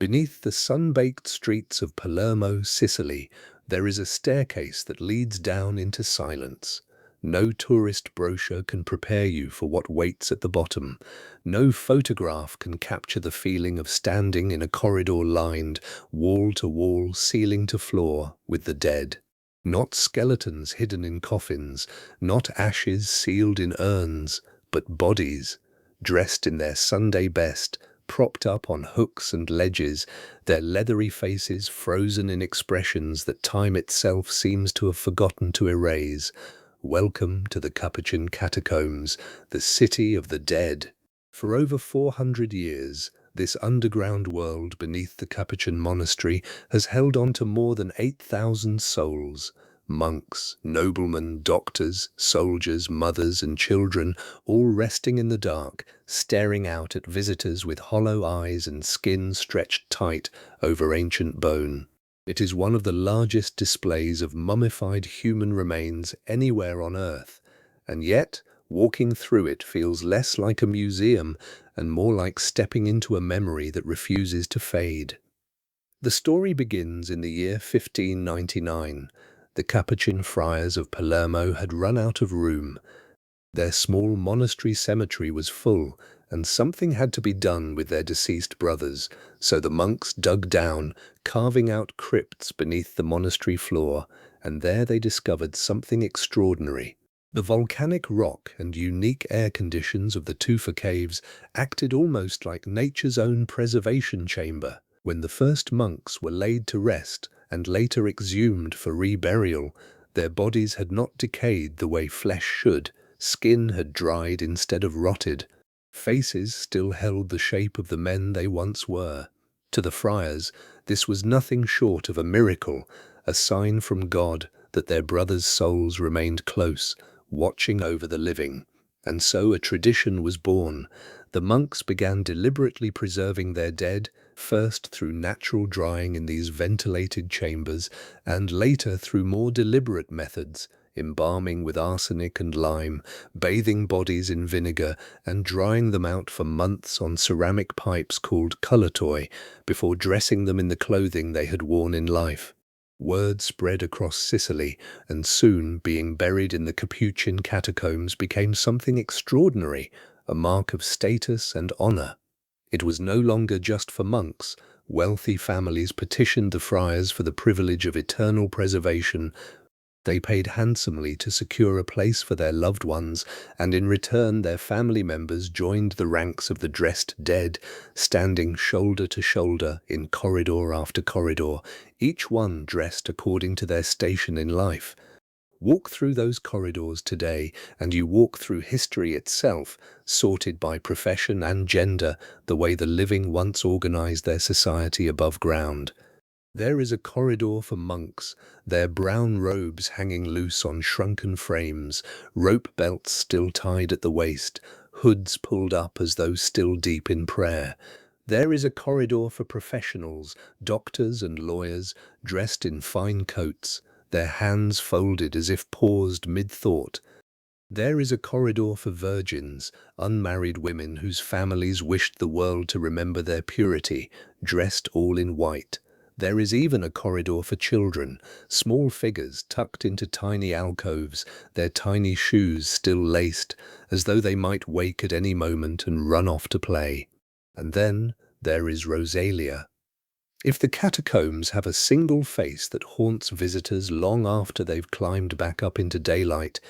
Beneath the sun-baked streets of Palermo, Sicily, there is a staircase that leads down into silence. No tourist brochure can prepare you for what waits at the bottom. No photograph can capture the feeling of standing in a corridor lined, wall to wall, ceiling to floor, with the dead. Not skeletons hidden in coffins, not ashes sealed in urns, but bodies, dressed in their Sunday best, propped up on hooks and ledges, their leathery faces frozen in expressions that time itself seems to have forgotten to erase. Welcome to the Capuchin Catacombs, the city of the dead. For over 400 years, this underground world beneath the Capuchin monastery has held on to more than 8,000 souls. Monks, noblemen, doctors, soldiers, mothers and children, all resting in the dark, staring out at visitors with hollow eyes and skin stretched tight over ancient bone. It is one of the largest displays of mummified human remains anywhere on Earth, and yet walking through it feels less like a museum and more like stepping into a memory that refuses to fade. The story begins in the year 1599. The Capuchin friars of Palermo had run out of room. Their small monastery cemetery was full, and something had to be done with their deceased brothers, so the monks dug down, carving out crypts beneath the monastery floor, and there they discovered something extraordinary. The volcanic rock and unique air conditions of the tufa caves acted almost like nature's own preservation chamber. When the first monks were laid to rest and later exhumed for reburial, their bodies had not decayed the way flesh should. Skin had dried instead of rotted. Faces still held the shape of the men they once were. To the friars, this was nothing short of a miracle, a sign from God that their brothers' souls remained close, watching over the living. And so a tradition was born. The monks began deliberately preserving their dead, first through natural drying in these ventilated chambers, and later through more deliberate methods, embalming with arsenic and lime, bathing bodies in vinegar, and drying them out for months on ceramic pipes called collatoi, before dressing them in the clothing they had worn in life. Word spread across Sicily, and soon being buried in the Capuchin Catacombs became something extraordinary, a mark of status and honor. It was no longer just for monks. Wealthy families petitioned the friars for the privilege of eternal preservation. They paid handsomely to secure a place for their loved ones, and in return their family members joined the ranks of the dressed dead, standing shoulder to shoulder in corridor after corridor, each one dressed according to their station in life. Walk through those corridors today, and you walk through history itself, sorted by profession and gender, the way the living once organized their society above ground. There is a corridor for monks, their brown robes hanging loose on shrunken frames, rope belts still tied at the waist, hoods pulled up as though still deep in prayer. There is a corridor for professionals, doctors and lawyers, dressed in fine coats, their hands folded as if paused mid-thought. There is a corridor for virgins, unmarried women whose families wished the world to remember their purity, dressed all in white. There is even a corridor for children, small figures tucked into tiny alcoves, their tiny shoes still laced, as though they might wake at any moment and run off to play. And then there is Rosalia. If the catacombs have a single face that haunts visitors long after they've climbed back up into daylight,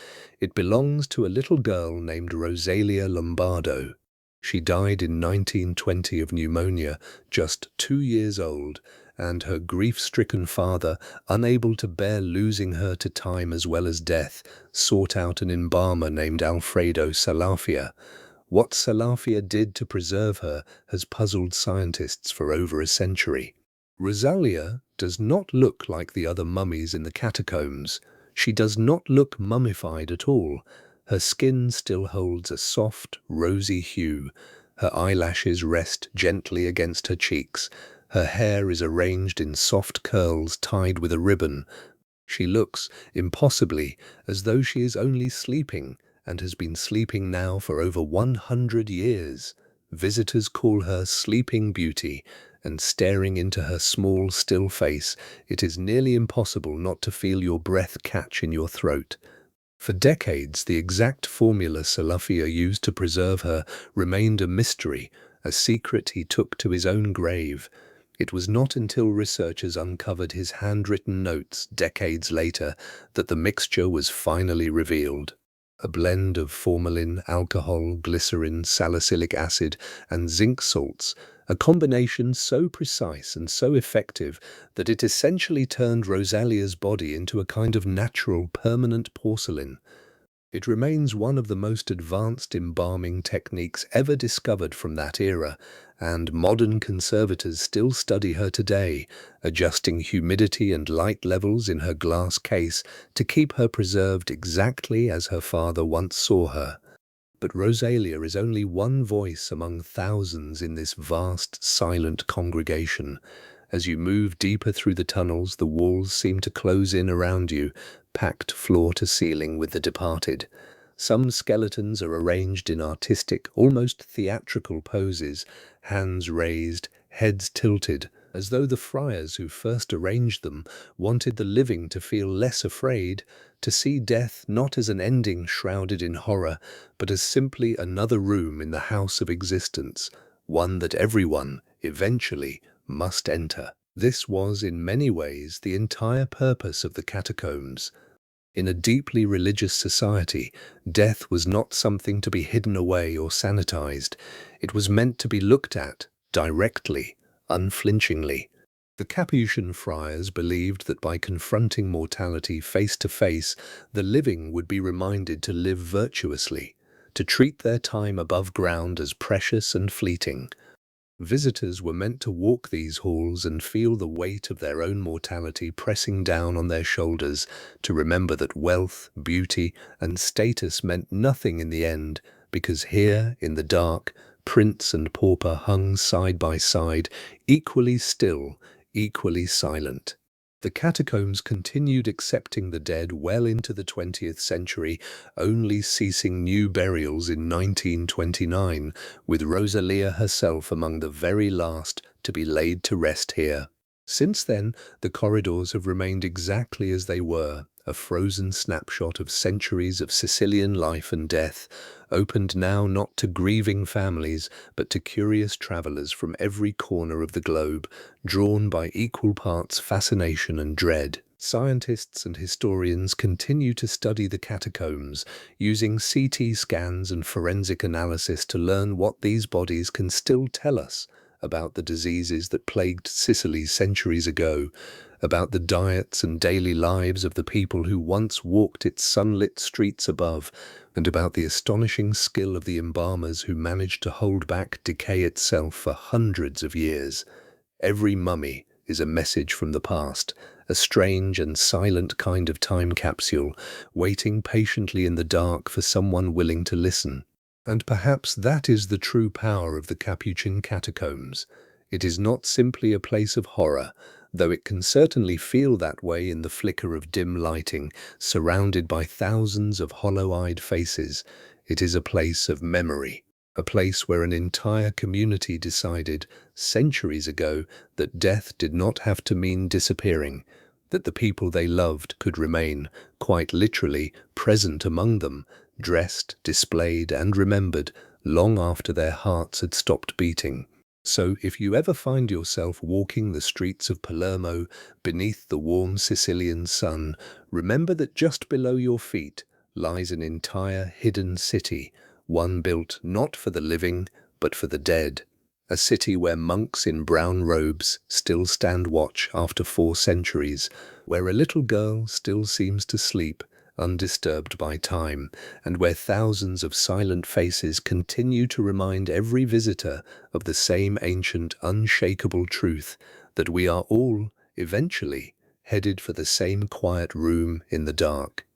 it belongs to a little girl named Rosalia Lombardo. She died in 1920 of pneumonia, just 2 years old, and her grief-stricken father, unable to bear losing her to time as well as death, sought out an embalmer named Alfredo Salafia. What Salafia did to preserve her has puzzled scientists for over a century. Rosalia does not look like the other mummies in the catacombs. She does not look mummified at all. Her skin still holds a soft, rosy hue. Her eyelashes rest gently against her cheeks. Her hair is arranged in soft curls tied with a ribbon. She looks, impossibly, as though she is only sleeping, and has been sleeping now for over 100 years. Visitors call her Sleeping Beauty, and staring into her small, still face, it is nearly impossible not to feel your breath catch in your throat. For decades, the exact formula Silvestro used to preserve her remained a mystery, a secret he took to his own grave. It was not until researchers uncovered his handwritten notes decades later that the mixture was finally revealed. A blend of formalin, alcohol, glycerin, salicylic acid, and zinc salts, a combination so precise and so effective that it essentially turned Rosalia's body into a kind of natural, permanent porcelain. It remains one of the most advanced embalming techniques ever discovered from that era, and modern conservators still study her today, adjusting humidity and light levels in her glass case to keep her preserved exactly as her father once saw her. But Rosalia is only one voice among thousands in this vast, silent congregation. As you move deeper through the tunnels, the walls seem to close in around you, packed floor to ceiling with the departed. Some skeletons are arranged in artistic, almost theatrical poses, hands raised, heads tilted, as though the friars who first arranged them wanted the living to feel less afraid, to see death not as an ending shrouded in horror, but as simply another room in the house of existence, one that everyone, eventually, must enter. This was, in many ways, the entire purpose of the catacombs. In a deeply religious society, death was not something to be hidden away or sanitized. It was meant to be looked at, directly, unflinchingly. The Capuchin friars believed that by confronting mortality face to face, the living would be reminded to live virtuously, to treat their time above ground as precious and fleeting. Visitors were meant to walk these halls and feel the weight of their own mortality pressing down on their shoulders, to remember that wealth, beauty, and status meant nothing in the end, because here, in the dark, prince and pauper hung side by side, equally still, equally silent. The catacombs continued accepting the dead well into the 20th century, only ceasing new burials in 1929, with Rosalia herself among the very last to be laid to rest here. Since then, the corridors have remained exactly as they were, a frozen snapshot of centuries of Sicilian life and death, opened now not to grieving families, but to curious travelers from every corner of the globe, drawn by equal parts fascination and dread. Scientists and historians continue to study the catacombs, using CT scans and forensic analysis to learn what these bodies can still tell us about the diseases that plagued Sicily centuries ago, about the diets and daily lives of the people who once walked its sunlit streets above, and about the astonishing skill of the embalmers who managed to hold back decay itself for hundreds of years. Every mummy is a message from the past, a strange and silent kind of time capsule, waiting patiently in the dark for someone willing to listen. And perhaps that is the true power of the Capuchin Catacombs. It is not simply a place of horror, though it can certainly feel that way in the flicker of dim lighting, surrounded by thousands of hollow-eyed faces. It is a place of memory, a place where an entire community decided, centuries ago, that death did not have to mean disappearing, that the people they loved could remain, quite literally, present among them, dressed, displayed, and remembered long after their hearts had stopped beating. So if you ever find yourself walking the streets of Palermo beneath the warm Sicilian sun, remember that just below your feet lies an entire hidden city, one built not for the living, but for the dead. A city where monks in brown robes still stand watch after 4 centuries, where a little girl still seems to sleep, undisturbed by time, and where thousands of silent faces continue to remind every visitor of the same ancient, unshakable truth, that we are all, eventually, headed for the same quiet room in the dark.